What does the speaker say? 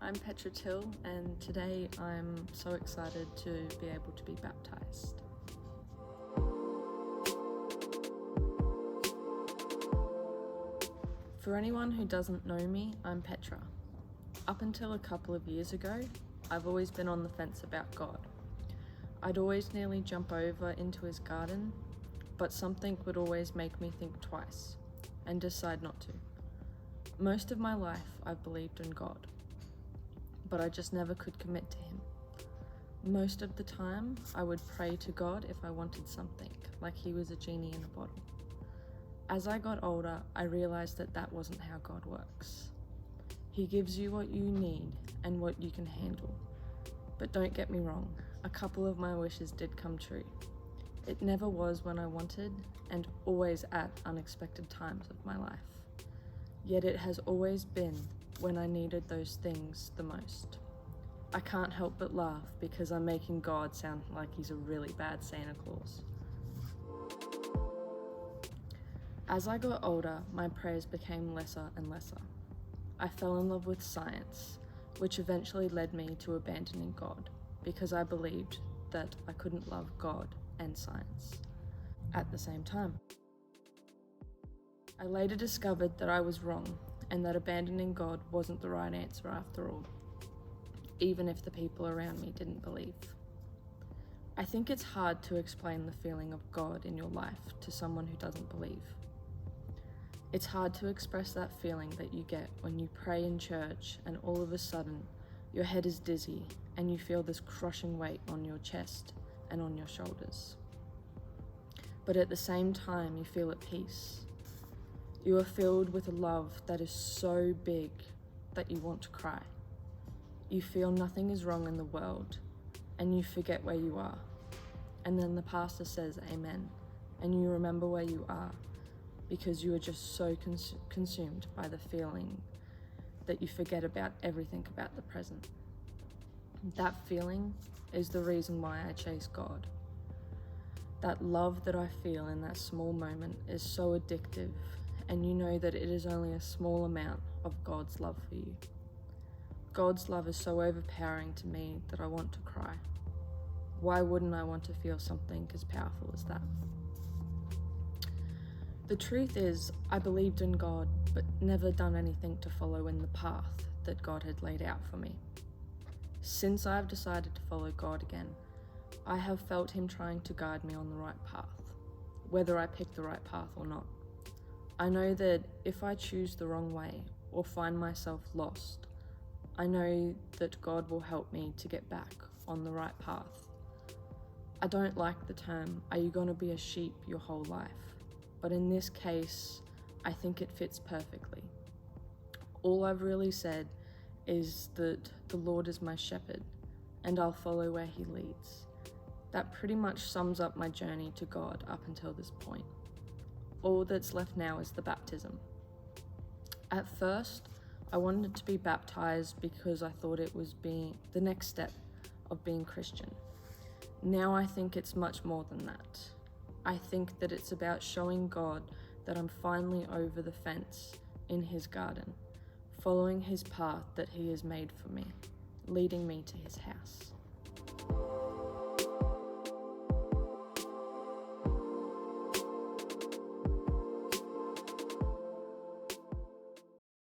I'm Petra and today I'm so excited to be able to be baptized. For anyone who doesn't know me, I'm Petra. Up until a couple of years ago, I've always been on the fence about God. I'd always nearly jump over into his garden, but something would always make me think twice and decide not to. Most of my life I've believed in God, but I just never could commit to him. Most of the time I would pray to God if I wanted something, like he was a genie in a bottle. As I got older, I realized that that wasn't how God works. He gives you what you need and what you can handle. But don't get me wrong, a couple of my wishes did come true. It never was when I wanted, and always at unexpected times of my life. Yet it has always been when I needed those things the most. I can't help but laugh because I'm making God sound like he's a really bad Santa Claus. As I got older, my prayers became lesser and lesser. I fell in love with science, which eventually led me to abandoning God because I believed that I couldn't love God and science at the same time. I later discovered that I was wrong and that abandoning God wasn't the right answer after all, even if the people around me didn't believe. I think it's hard to explain the feeling of God in your life to someone who doesn't believe. It's hard to express that feeling that you get when you pray in church and all of a sudden your head is dizzy and you feel this crushing weight on your chest and on your shoulders. But at the same time you feel at peace. You are filled with a love that is so big that you want to cry. You feel nothing is wrong in the world and you forget where you are. And then the pastor says amen and you remember where you are because you are just so consumed by the feeling that you forget about everything about the present. That feeling is the reason why I chase God. That love that I feel in that small moment is so addictive, and you know that it is only a small amount of God's love for you. God's love is so overpowering to me that I want to cry. Why wouldn't I want to feel something as powerful as that? The truth is, I believed in God, but never done anything to follow in the path that God had laid out for me. Since I've decided to follow God again, I have felt him trying to guide me on the right path, whether I pick the right path or not. I know that if I choose the wrong way or find myself lost, I know that God will help me to get back on the right path. I don't like the term, are you going to be a sheep your whole life? But in this case, I think it fits perfectly. All I've really said is that the Lord is my shepherd and I'll follow where he leads. That pretty much sums up my journey to God up until this point. All that's left now is the baptism. At first, I wanted to be baptized because I thought it was being the next step of being Christian. Now I think it's much more than that. I think that it's about showing God that I'm finally over the fence in his garden, following his path that he has made for me, leading me to his house.